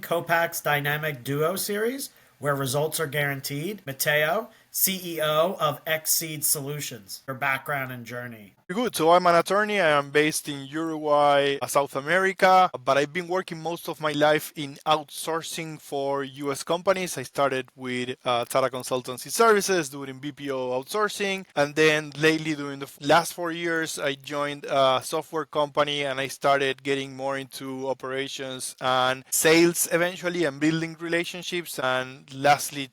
Copact's Dynamic Duo series, where results are guaranteed. Mateo, CEO of Xseed Solutions. Your background and journey. Good. So I'm an attorney. I am based in Uruguay, South America, but I've been working most of my life in outsourcing for US companies. I started with Tata Consultancy Services doing BPO outsourcing. And then lately, during the last 4 years, I joined a software company and I started getting more into operations and sales eventually and building relationships. And lastly,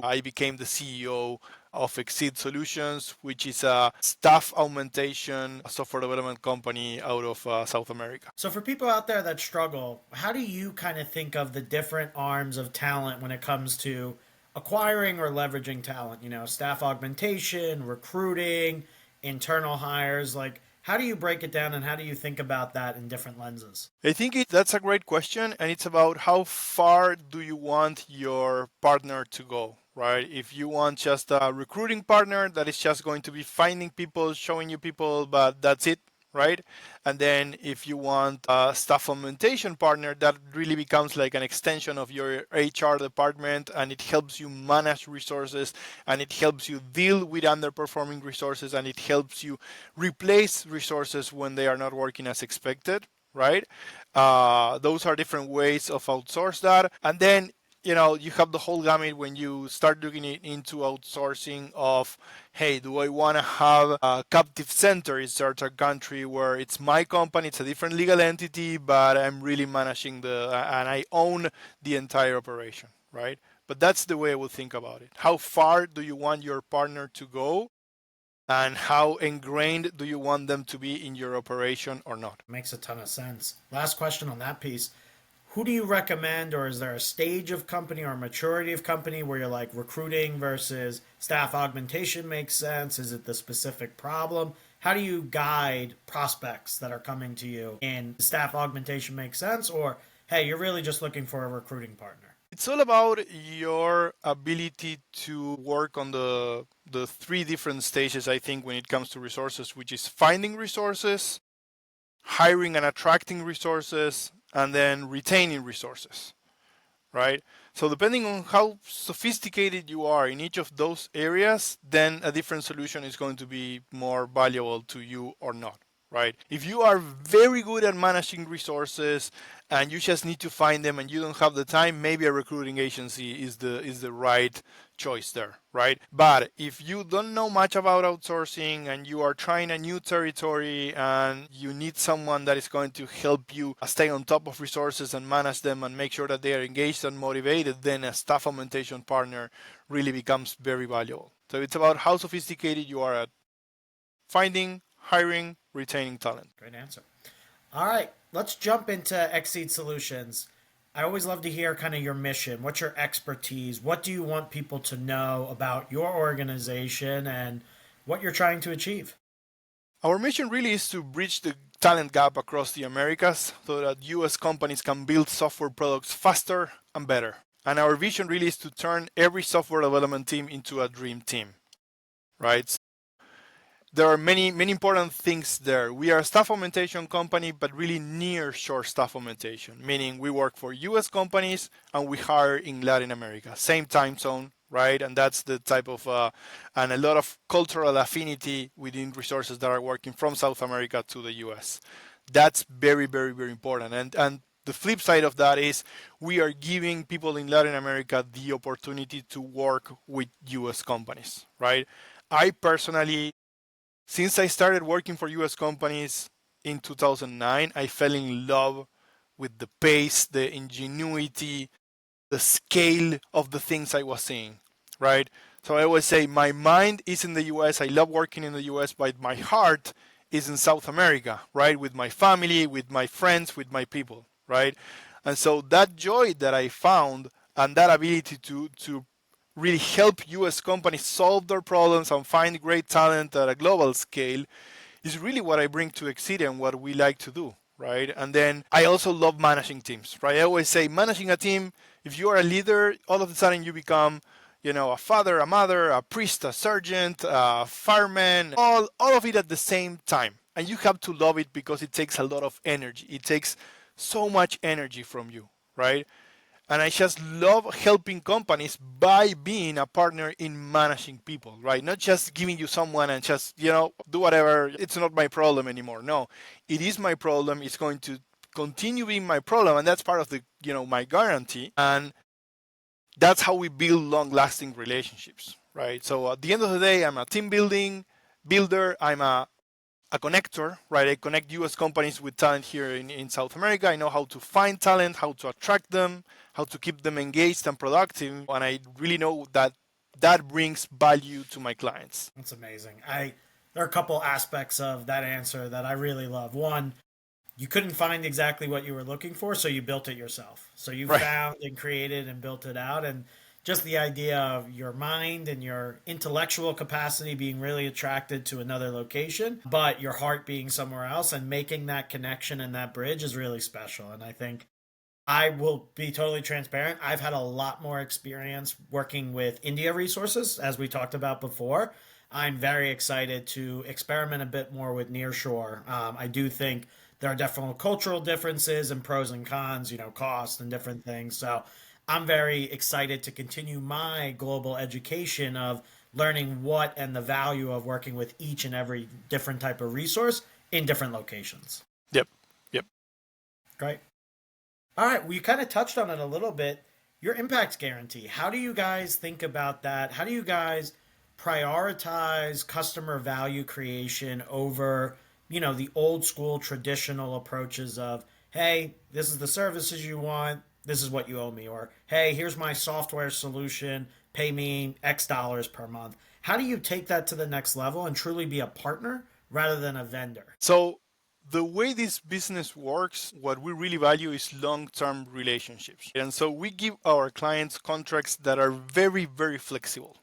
I became the CEO of Exceed Solutions, which is a staff augmentation software development company out of South America. So, for people out there that struggle, how do you kind of think of the different arms of talent when it comes to acquiring or leveraging talent? You know, staff augmentation, recruiting, internal hires. Like, how do you break it down and how do you think about that in different lenses? I think that's a great question, and it's about how far do you want your partner to go, right? If you want just a recruiting partner that is just going to be finding people, showing you people, but that's it, right? And then if you want a staff augmentation partner, that really becomes like an extension of your HR department, and it helps you manage resources, and it helps you deal with underperforming resources, and it helps you replace resources when they are not working as expected, right? Those are different ways of outsource that. And then you have the whole gamut when you start looking into outsourcing of, hey, do I want to have a captive center in certain country where it's my company, it's a different legal entity, but I'm really managing and I own the entire operation, right? But that's the way I would think about it. How far do you want your partner to go? And how ingrained do you want them to be in your operation or not? Makes a ton of sense. Last question on that piece. Who do you recommend, or is there a stage of company or a maturity of company where you're like recruiting versus staff augmentation makes sense? Is it the specific problem? How do you guide prospects that are coming to you in staff augmentation makes sense, or hey, you're really just looking for a recruiting partner? It's all about your ability to work on the three different stages, I think, when it comes to resources, which is finding resources, hiring and attracting resources, and then retaining resources, right? So depending on how sophisticated you are in each of those areas, then a different solution is going to be more valuable to you or not, right? If you are very good at managing resources and you just need to find them and you don't have the time, maybe a recruiting agency is the right choice there, right? But if you don't know much about outsourcing and you are trying a new territory and you need someone that is going to help you stay on top of resources and manage them and make sure that they are engaged and motivated, then a staff augmentation partner really becomes very valuable. So it's about how sophisticated you are at finding, hiring, retaining talent. Great answer. All right, let's jump into Exceed Solutions. I always love to hear kind of your mission. What's your expertise? What do you want people to know about your organization and what you're trying to achieve? Our mission really is to bridge the talent gap across the Americas so that US companies can build software products faster and better. And our vision really is to turn every software development team into a dream team, right? There are many important things there. We are a staff augmentation company, but really near shore staff augmentation, meaning we work for US companies and we hire in Latin America, same time zone, right? And that's the type of and a lot of cultural affinity within resources that are working from South America to the US. That's very important. And the flip side of that is we are giving people in Latin America the opportunity to work with US companies, right? I personally, since I started working for US companies in 2009, I fell in love with the pace, the ingenuity, the scale of the things I was seeing, right? So I always say my mind is in the US. I love working in the US, but my heart is in South America, right? With my family, with my friends, with my people, right? And so that joy that I found and that ability to really help US companies solve their problems and find great talent at a global scale is really what I bring to Exceed and what we like to do, right? And then I also love managing teams, right? I always say managing a team, if you are a leader, all of a sudden you become, a father, a mother, a priest, a sergeant, a fireman, all of it at the same time. And you have to love it because it takes a lot of energy. It takes so much energy from you, right? And I just love helping companies by being a partner in managing people, right? Not just giving you someone and just, do whatever. It's not my problem anymore. No, it is my problem. It's going to continue being my problem. And that's part of the, my guarantee. And that's how we build long lasting relationships, right? So at the end of the day, I'm a team builder. I'm a connector, right? I connect US companies with talent here in South America. I know how to find talent, how to attract them, how to keep them engaged and productive. And I really know that that brings value to my clients. That's amazing. There are a couple aspects of that answer that I really love. One, you couldn't find exactly what you were looking for, so you built it yourself. So you Right. found and created and built it out. And just the idea of your mind and your intellectual capacity being really attracted to another location, but your heart being somewhere else, and making that connection and that bridge is really special. And I think I will be totally transparent. I've had a lot more experience working with India resources, as we talked about before. I'm very excited to experiment a bit more with nearshore. I do think there are definitely cultural differences and pros and cons, cost and different things. So I'm very excited to continue my global education of learning what and the value of working with each and every different type of resource in different locations. Yep. Yep. Great. All right, we kind of touched on it a little bit. Your impact guarantee. How do you guys think about that? How do you guys prioritize customer value creation over, the old school traditional approaches of, hey, this is the services you want, this is what you owe me, or hey, here's my software solution, pay me X dollars per month. How do you take that to the next level and truly be a partner rather than a vendor? So the way this business works, what we really value is long-term relationships. And so we give our clients contracts that are very, very flexible.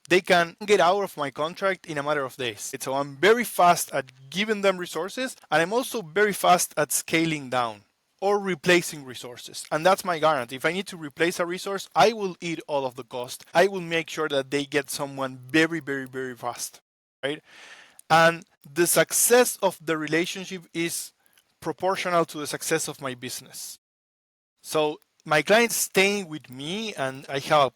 They can get out of my contract in a matter of days. So I'm very fast at giving them resources, and I'm also very fast at scaling down or replacing resources. And that's my guarantee. If I need to replace a resource, I will eat all of the cost. I will make sure that they get someone very, very, very fast, right? And the success of the relationship is proportional to the success of my business. So my clients staying with me, and I have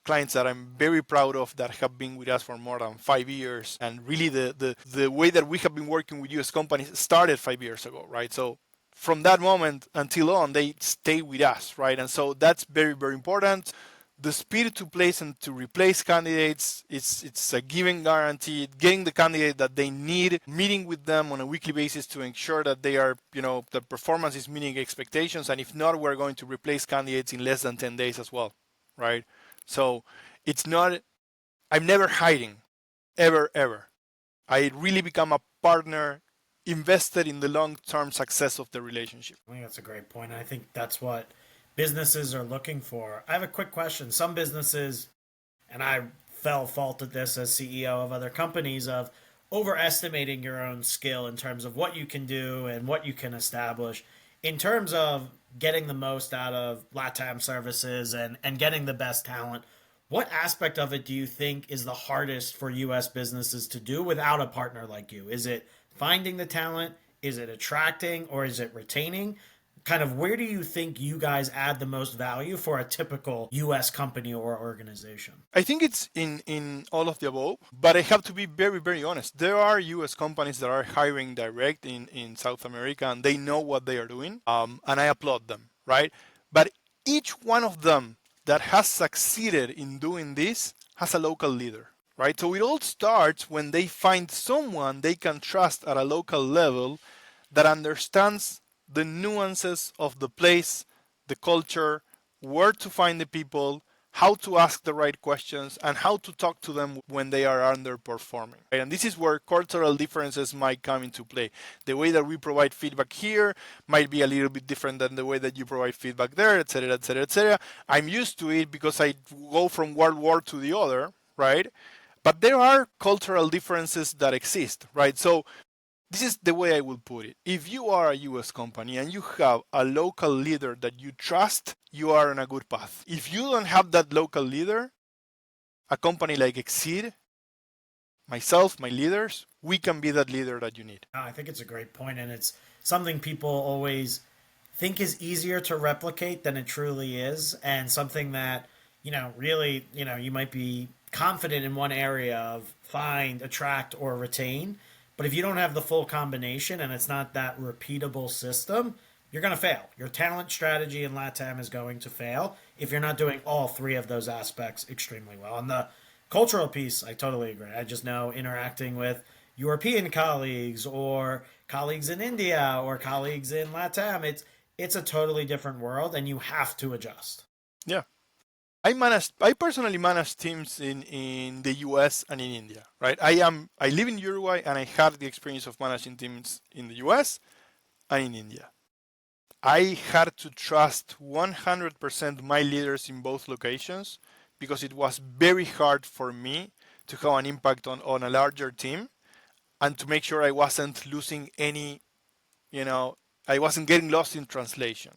clients that I'm very proud of that have been with us for more than 5 years. And really the way that we have been working with US companies started 5 years ago, right? So from that moment until on, they stay with us, right? And so that's very, very important. The speed to place and to replace candidates, it's a given guarantee. Getting the candidate that they need, meeting with them on a weekly basis to ensure that they are, the performance is meeting expectations. And if not, we're going to replace candidates in less than 10 days as well, right? So it's not, I'm never hiding, ever, ever. I really become a partner invested in the long-term success of the relationship. I think that's a great point. I think that's what businesses are looking for. I have a quick question. Some businesses, and I fell fault at this as CEO of other companies, of overestimating your own skill in terms of what you can do and what you can establish in terms of getting the most out of LATAM services and getting the best talent. What aspect of it do you think is the hardest for US businesses to do without a partner like you? Is it finding the talent? Is it attracting or is it retaining? Kind of where do you think you guys add the most value for a typical US company or organization? I think it's in all of the above, but I have to be very, very honest. There are US companies that are hiring direct in South America and they know what they are doing, and I applaud them, right? But each one of them that has succeeded in doing this has a local leader, right? So it all starts when they find someone they can trust at a local level that understands the nuances of the place, the culture, where to find the people, how to ask the right questions, and how to talk to them when they are underperforming. Right? And this is where cultural differences might come into play. The way that we provide feedback here might be a little bit different than the way that you provide feedback there, etc., etc., etc. I'm used to it because I go from one war to the other, right? But there are cultural differences that exist, right? So this is the way I will put it. If you are a US company and you have a local leader that you trust, you are on a good path. If you don't have that local leader, a company like Exceed, myself, my leaders, we can be that leader that you need. I think it's a great point, and it's something people always think is easier to replicate than it truly is, and something that, really, you might be confident in one area of find, attract, or retain. But if you don't have the full combination and it's not that repeatable system, you're going to fail. Your talent strategy in LATAM is going to fail if you're not doing all three of those aspects extremely well. On the cultural piece, I totally agree. I just know interacting with European colleagues or colleagues in India or colleagues in LATAM, it's a totally different world and you have to adjust. Yeah. I personally manage teams in the US and in India, right? I live in Uruguay and I had the experience of managing teams in the US and in India. I had to trust 100% my leaders in both locations because it was very hard for me to have an impact on a larger team and to make sure I wasn't losing any, you know, I wasn't getting lost in translation,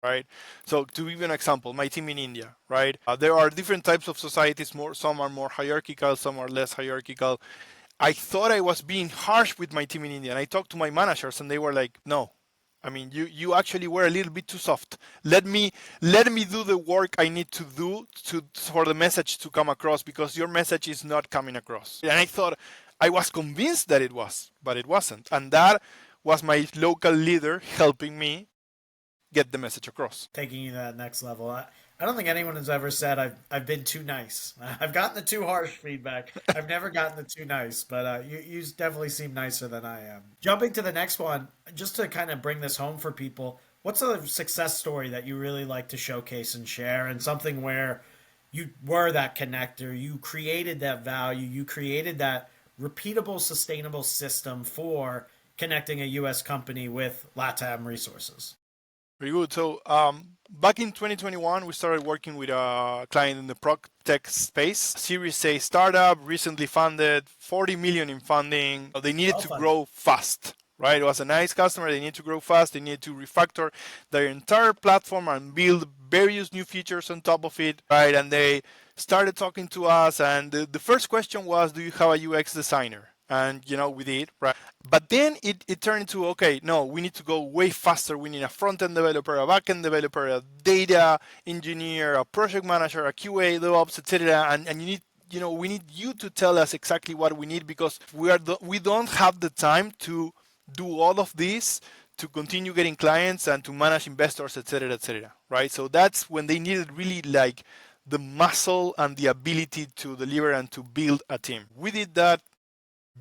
right? So to give you an example, my team in India, right? There are different types of societies. Some are more hierarchical, some are less hierarchical. I thought I was being harsh with my team in India, and I talked to my managers, and they were like, "No, I mean, you actually were a little bit too soft. Let me do the work I need to do for the message to come across because your message is not coming across." And I thought I was convinced that it was, but it wasn't, and that was my local leader helping me get the message across. Taking you to that next level. I don't think anyone has ever said I've been too nice. I've gotten the too harsh feedback. I've never gotten the too nice, but you definitely seem nicer than I am. Jumping to the next one, just to kind of bring this home for people, what's a success story that you really like to showcase and share, and something where you were that connector, you created that value, you created that repeatable, sustainable system for connecting a U.S. company with LATAM resources? Very good. So back in 2021, we started working with a client in the prop tech space, Series A startup, recently funded, 40 million in funding. They needed Well to funded. grow fast, right? It was a nice customer. They need to grow fast. They need to refactor their entire platform and build various new features on top of it, right? And they started talking to us, and the first question was, "Do you have a UX designer?" And we did, right? But then it turned into, okay, no, we need to go way faster. We need a front-end developer, a back-end developer, a data engineer, a project manager, a QA, DevOps, etc. And we need you to tell us exactly what we need because we don't have the time to do all of this to continue getting clients and to manage investors, etc., right? So that's when they needed really like the muscle and the ability to deliver and to build a team. We did that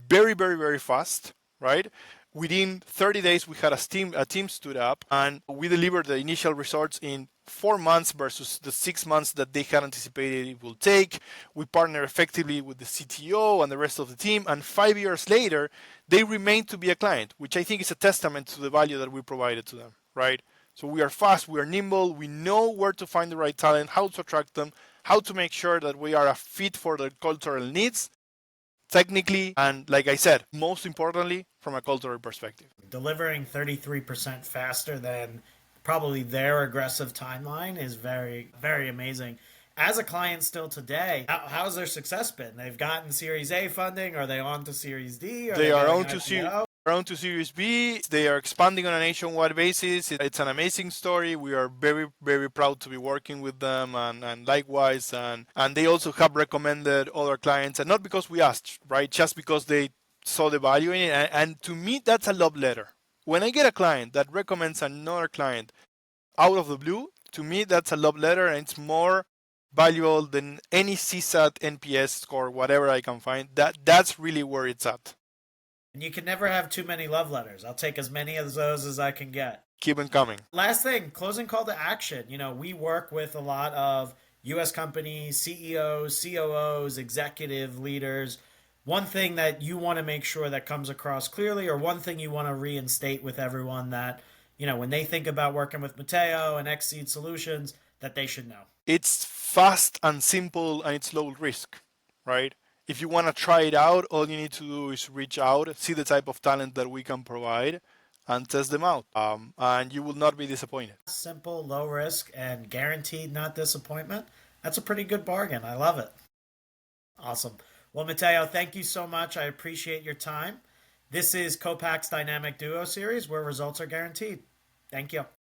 very, very, very fast, right? Within 30 days, we had a team stood up, and we delivered the initial results in 4 months versus the 6 months that they had anticipated it will take. We partnered effectively with the CTO and the rest of the team, and 5 years later, they remained to be a client, which I think is a testament to the value that we provided to them, right? So we are fast, we are nimble, we know where to find the right talent, how to attract them, how to make sure that we are a fit for their cultural needs, technically, and like I said, most importantly, from a cultural perspective. Delivering 33% faster than probably their aggressive timeline is very, very amazing. As a client still today, how's their success been? They've gotten Series A funding. Are they on to Series D? Are They they are getting on an to IPO? Series B. They are expanding on a nationwide basis. It's an amazing story. We are very, very proud to be working with them, and likewise. And they also have recommended other clients, and not because we asked, right? Just because they saw the value in it. And to me, that's a love letter. When I get a client that recommends another client out of the blue, to me, that's a love letter, and it's more valuable than any CSAT, NPS score, whatever I can find. That's really where it's at. And you can never have too many love letters. I'll take as many of those as I can get. Keep them coming. Last thing, closing call to action. We work with a lot of US companies, CEOs, COOs, executive leaders. One thing that you want to make sure that comes across clearly, or one thing you want to reinstate with everyone that, when they think about working with Mateo and Xseed Solutions, that they should know. It's fast and simple and it's low risk, right? If you want to try it out, all you need to do is reach out, see the type of talent that we can provide, and test them out. And you will not be disappointed. Simple, low risk, and guaranteed not disappointment. That's a pretty good bargain. I love it. Awesome. Well, Mateo, thank you so much. I appreciate your time. This is Copact's Dynamic Duo series where results are guaranteed. Thank you.